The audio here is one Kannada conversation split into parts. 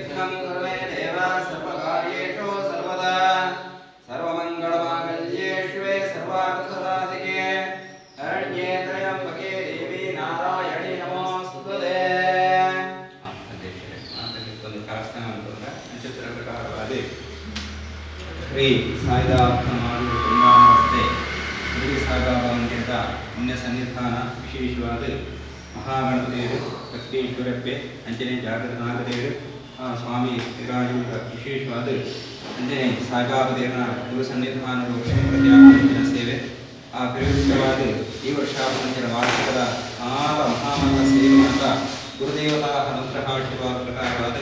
सिद्धं कुरु मे देव सर्वकार्येषु सर्वदा सर्वमङ्गलमाङ्गल्ये शिवे सर्वार्थसाधिके शरण्ये त्र्यम्बके देवी नारायणी नमोस्तुते ಶ್ರೀ ಸಾಯಿದಾತ್ಮನಾಮಸ್ತೆ ಶ್ರೀ ಸಾಯಿಬಾಬಾಂತ ಪುಣ್ಯ ಸನ್ನಿಧಾನ ವಿಶೇಷವಾದ ಮಹಾಗಣಪತಿಯರು ಭಕ್ತೇಶ್ವರಪ್ಪೆ ಅಂಜನೆ ಜಾಗೃತನಾಗದೇವರು ಸ್ವಾಮಿ ಶ್ರೀರಾಜ ವಿಶೇಷವಾದ ಅಂಜನೆ ಸಾಯಿಬಾಬದೇವನ ಗುರು ಸನ್ನಿಧಾನದ ಪ್ರತ್ಯಾಪನ ಸೇವೆ ಆ ಪ್ರಯುಕ್ತವಾದ ಈ ವರ್ಷಾಪಂಚರ ವಾರ್ಷಿಕದ ಮಹಾಮಂತ್ರ ಸೇವೆ ಅಂತ ಗುರುದೇವತಾ ಅನುಗ್ರಹಾಶೀರ್ವಾದ ಪ್ರಕಾರವಾದ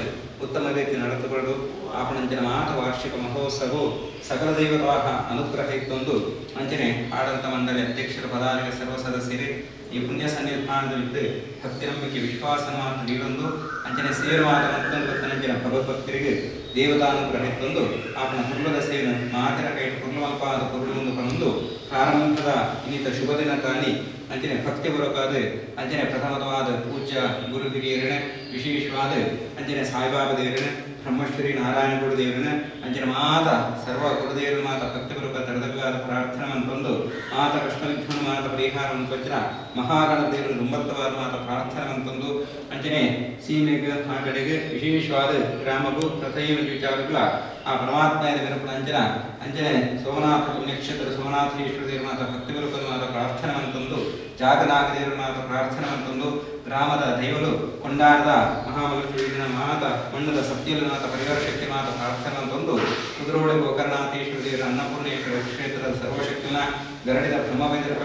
ಉತ್ತಮ ರೀತಿ ನಡೆದುಕೊಂಡು ಆಪಣಂಚನ ಮಾತ ವಾರ್ಷಿಕ ಮಹೋತ್ಸವವು ಸಕಲ ದೇವತಾ ಅನುಗ್ರಹ ಇತ್ತೊಂದು ಅಂಚನೆ ಆಡಳಿತ ಮಂಡಳಿ ಅಧ್ಯಕ್ಷರ ಪದಾಧಿಕ ಸರ್ವ ಸದಸ್ಯರೇ ಈ ಪುಣ್ಯ ಸನ್ನಿಧಾನದಲ್ಲಿದ್ದು ಭಕ್ತಿ ನಂಬಿಕೆ ವಿಶ್ವಾಸ ಮಾತ್ರ ನೀಡೊಂದು ಅಂಚನೆ ಸೇರುವಾದ ಮತ್ತೊಂದು ಗೊತ್ತನಂಚಿನ ಭಗವದ್ಭಕ್ತರಿಗೆ ದೇವತಾನುಗ್ರಹ ಇತ್ತೊಂದು ಆಪಣ ಕುರುಲದ ಸೇವೆ ಮಾತಿನ ಕೈ ಕುರುಲಂಪಾದ ಕುರುಳು ಕೊಂಡು ಪ್ರಾರಂಭದ ಇನ್ನಿತ ಶುಭ ದಿನ ಕಾಣಿ ಅಂಚನೆ ಭಕ್ತಿಪೂರ್ವಕವಾದ ಅಂಚನೆ ಪ್ರಥಮವಾದ ಪೂಜ್ಯ ಗುರು ಹಿರಿಯರನ ವಿಶೇಷವಾದ ಅಂಚನೆ ಸಾಯಿಬಾಬಾ ದೇವರನ ಬ್ರಹ್ಮಶ್ರೀ ನಾರಾಯಣ ಗುರುದೇವರನ ಅಂಚನೆ ಮಾತ ಸರ್ವ ಗುರುದೇವರ ಮಾತ ಭಕ್ತಿಪೂರ್ವಕ ತರದಗಾದ ಪ್ರಾರ್ಥನೆ ಅಂತಂದು ಮಾತ ಕೃಷ್ಣ ವಿಘ್ನ ಮಾತ ಪರಿಹಾರ ಪಂಚ ಮಹಾಗಣ ದೇವರ ದುಂಬತ್ತವಾದ ಮಾತ ಪ್ರಾರ್ಥನೆ ಅಂತಂದು ಅಂಚನೆ ಸೀಮೆಗೆ ಆ ಕಡೆಗೆ ವಿಶೇಷವಾದ ಗ್ರಾಮಗೂ ಪ್ರಥೈವ ವಿಚಾರಗಳ ಆ ಪರಮಾತ್ಮಯ ವಿರಪಣ ಅಂಚನ ಅಂಚನೆ ಸೋಮನಾಥ ಪುಣ್ಯಕ್ಷೇತ್ರ ಸೋಮನಾಥೇಶ್ವರ ದೇವರ ಮಾತ ಭಕ್ತಿಪೂರ್ವಕದ ಮಾತ ಪ್ರಾರ್ಥನೆ ಅಂತಂದು ಜಾಗನಾಥ ದೇವರ ಮಾತ ಪ್ರಾರ್ಥನೆ ಅಂತಂದು ಗ್ರಾಮದ ದೈವಲು ಕೊಂಡಾಡದ ಮಹಾಬಲೀನ ಮಾತ ಮಣ್ಣದ ಸತ್ಯಲ ಮಾತ ಪರಿವಾರ ಶಕ್ತಿ ಮಾತ ಪ್ರಾರ್ಥನೆ ಅಂತಂದು ಕುದುರೋಡೆ ಗೋಕರ್ಣಾಥೇಶ್ವರ ದೇವರ ಅನ್ನಪೂರ್ಣೇಶ್ವರ ಕ್ಷೇತ್ರದ ಸರ್ವಶಕ್ತಿನ ಗರಡಿದ ಬ್ರಹ್ಮವೈದ್ಯರ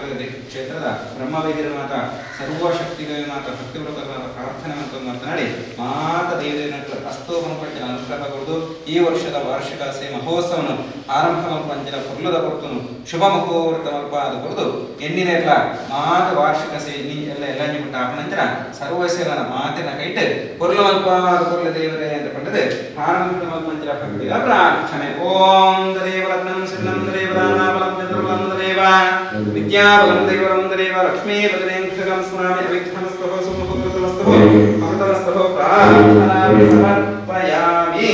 ಕ್ಷೇತ್ರದ ಬ್ರಹ್ಮವೈದ್ಯರ ಮಾತ ಸರ್ವಶಕ್ತಿಗಳ ಮಾತ ಭಕ್ತಿಪೂರ್ವಕದ ಮಾತ ಪ್ರಾರ್ಥನೆ ಅಂತಂದು ಮಾತನಾಡಿ ಮಾತ ದೇವದೇವನ ಅಸ್ತೋಪಂಚನ ಅನುಗ್ರಹ ಕೊಡುದು ಈ ವರ್ಷದ ವಾರ್ಷಿಕ ಸೇ ಮಹೋತ್ಸವನು ಆರಂಭ ಪಂಚನ ಪುರ್ಲದ ಕೊಡ್ತನು ಶುಭ ಮುಹೂರ್ತ ಮಲ್ಪಾದ ಕೊಡುದು ಎನ್ನಿನೆಲ್ಲ ಮಾತ ವಾರ್ಷಿಕ ಸೇ ಎಲ್ಲ ಬಿಟ್ಟು ಆಪನಂತರ ಸರ್ವಸೇನ ಮಾತಿನ ಕೈಟ್ ಪುರ್ಲ ಮಲ್ಪಾದ ಪುರ್ಲ ದೇವರೇ ಅಂತ ಪಂಡದೆ ಆರಂಭ ಮಲ್ಪಂಚನ ಭಕ್ತಿಯ ಪ್ರಾರ್ಥನೆ ಓಂ ದೇವರತ್ನಂ ಸಿನ್ನಂ ದೇವರಾನಾಮಲಂ ಚಂದ್ರಲಂ ದೇವ ವಿದ್ಯಾಬಲಂ ದೇವರಂ ದೇವ ಲಕ್ಷ್ಮೀ ಬದನೇಂದ್ರಗಂ ಸ್ವಾಮಿ ಅವಿಘ್ನಮಸ್ತೋ ಸುಮುಖಮಸ್ತೋ ಅಮೃತಮಸ್ತೋ ಪ್ರಾರ್ಥನಾಮಿ ಸಮರ್ಪಯಾಮಿ.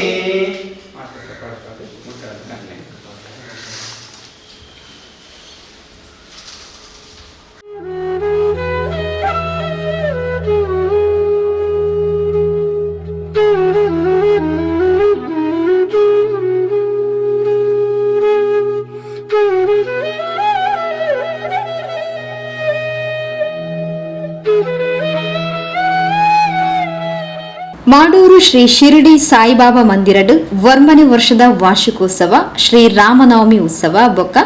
ಮಾಡೂರು ಶ್ರೀ ಶಿರಡಿ ಸಾಯಿಬಾಬಾ ಮಂದಿರಡು ವರ್ಮನೆ ವರ್ಷದ ವಾರ್ಷಿಕೋತ್ಸವ ಶ್ರೀ ರಾಮನವಮಿ ಉತ್ಸವ ಬೊಕ್ಕ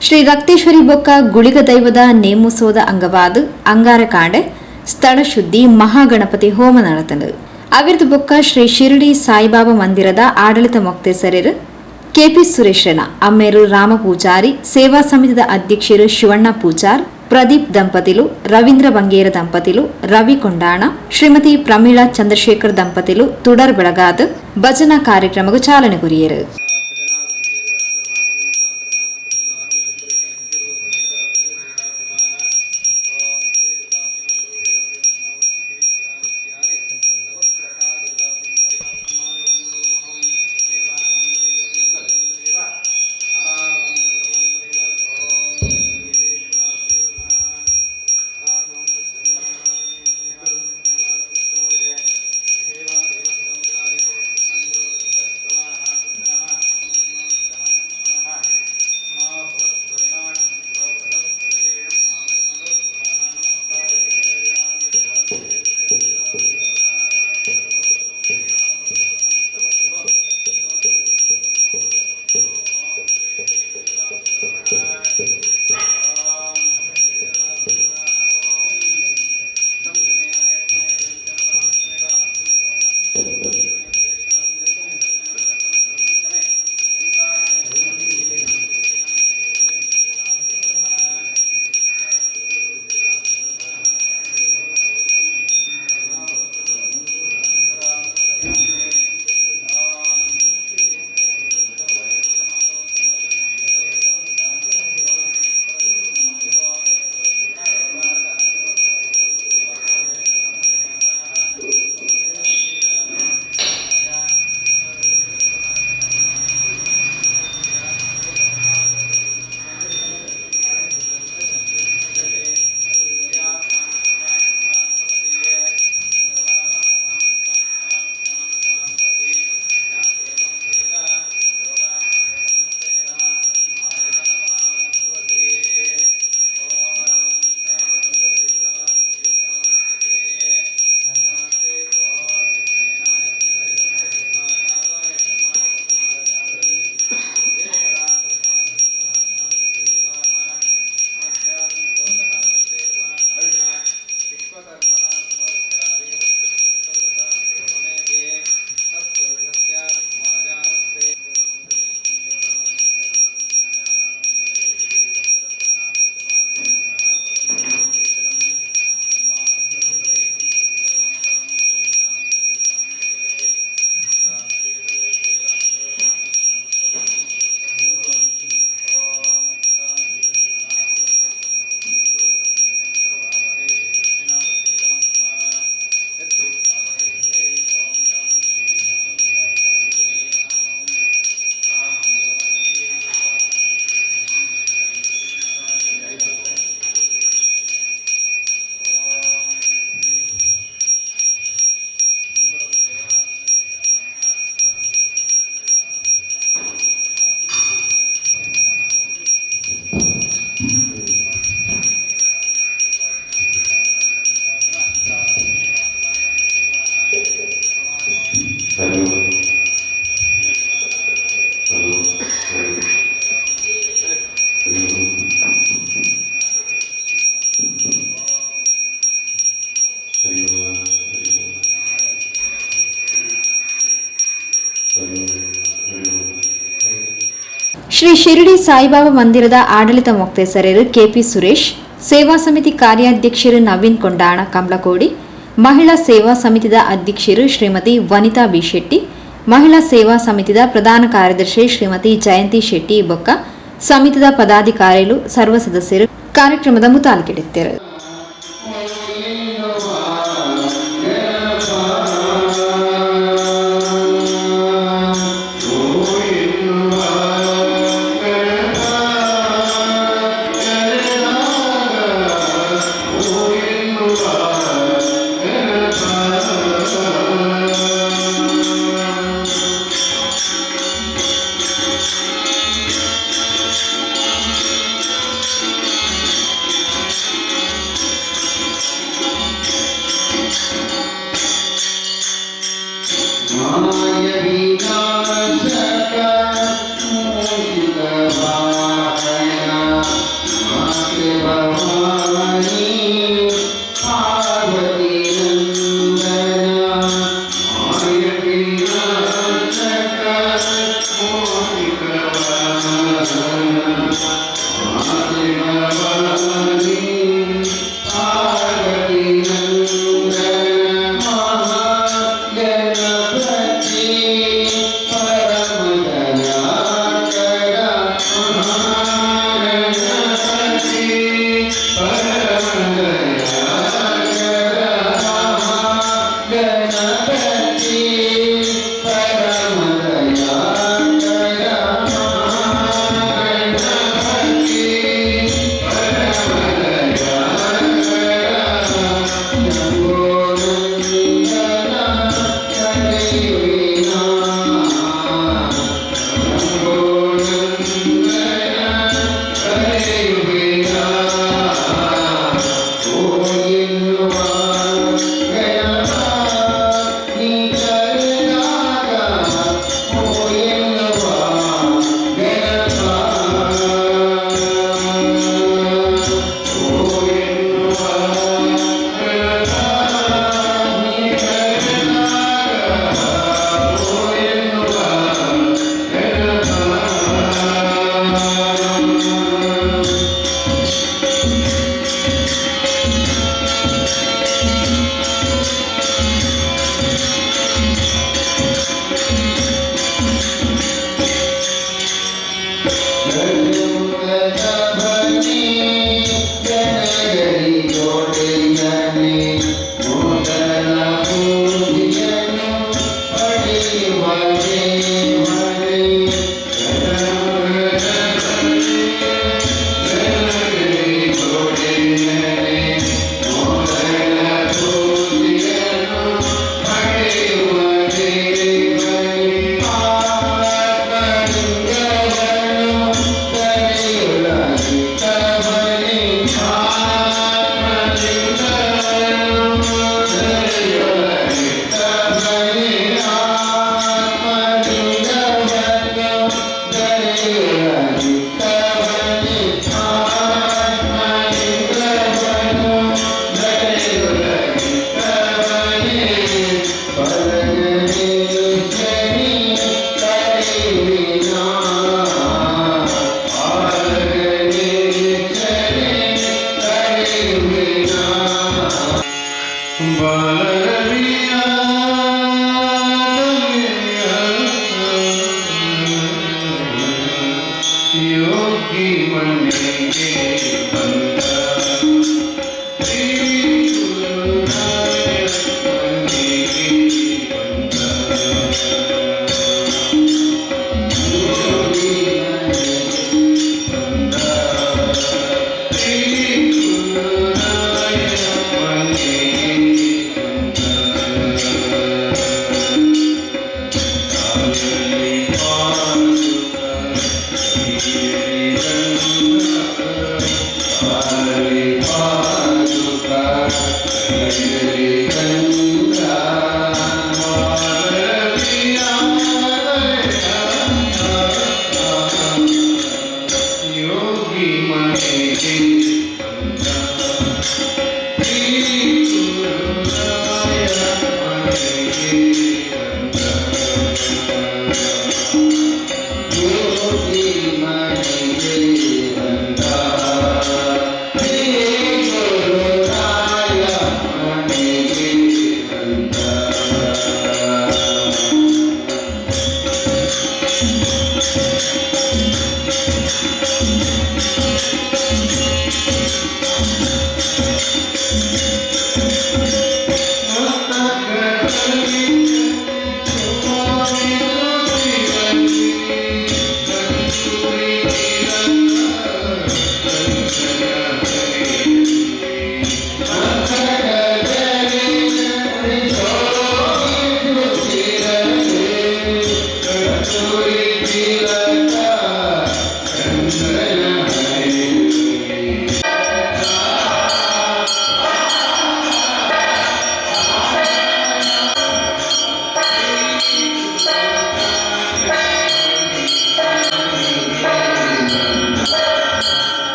ಶ್ರೀ ರಕ್ತೇಶ್ವರಿ ಬೊಕ್ಕ ಗುಳಿಗ ದೈವದ ನೇಮೋತ್ಸವದ ಅಂಗವಾದ ಅಂಗಾರ ಕಾಂಡೆ ಸ್ಥಳ ಶುದ್ಧಿ ಮಹಾಗಣಪತಿ ಹೋಮ ನಡೆತನು ಅವಿರ್ದು ಬೊಕ್ಕ ಶ್ರೀ ಶಿರಡಿ ಸಾಯಿಬಾಬಾ ಮಂದಿರದ ಆಡಳಿತ ಮೊಕ್ತೇಸರರು ಕೆಪಿ ಸುರೇಶ್ರನ ಅಮ್ಮೇರು ರಾಮ ಪೂಜಾರಿ ಸೇವಾ ಸಮಿತಿದ ಅಧ್ಯಕ್ಷರು ಶಿವಣ್ಣ ಪೂಜಾರ್ ಪ್ರದೀಪ್ ದಂಪತಿಲು ರವೀಂದ್ರ ಬಂಗೇರ ದಂಪತಿಲು ರವಿ ಕೊಂಡಾಣ ಶ್ರೀಮತಿ ಪ್ರಮೀಳಾ ಚಂದ್ರಶೇಖರ್ ದಂಪತಿಲು ತುಡರ್ ಬೆಳಗಾದ ಭಜನಾ ಕಾರ್ಯಕ್ರಮಕ್ಕೆ ಚಾಲನೆ ಕೊರಿಯರು. ಶ್ರೀ ಶಿರಡಿ ಸಾಯಿಬಾಬಾ ಮಂದಿರದ ಆಡಳಿತ ಮೊಕ್ತೇಸರರು ಕೆಪಿ ಸುರೇಶ್, ಸೇವಾ ಸಮಿತಿ ಕಾರ್ಯಾಧ್ಯಕ್ಷರು ನವೀನ್ ಕೊಂಡಾಣ ಕಂಬ್ಳಕೋಡಿ, ಮಹಿಳಾ ಸೇವಾ ಸಮಿತಿದ ಅಧ್ಯಕ್ಷರು ಶ್ರೀಮತಿ ವನಿತಾ ಬಿ ಶೆಟ್ಟಿ, ಮಹಿಳಾ ಸೇವಾ ಸಮಿತಿದ ಪ್ರಧಾನ ಕಾರ್ಯದರ್ಶಿ ಶ್ರೀಮತಿ ಜಯಂತಿ ಶೆಟ್ಟಿ ಬೊಕ್ಕ ಸಮಿತಿದ ಪದಾಧಿಕಾರಿಗಳು ಸರ್ವ ಸದಸ್ಯರು ಕಾರ್ಯಕ್ರಮದ ಮುತಾಲಿಕೆಡಿದ್ದರು.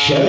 Shut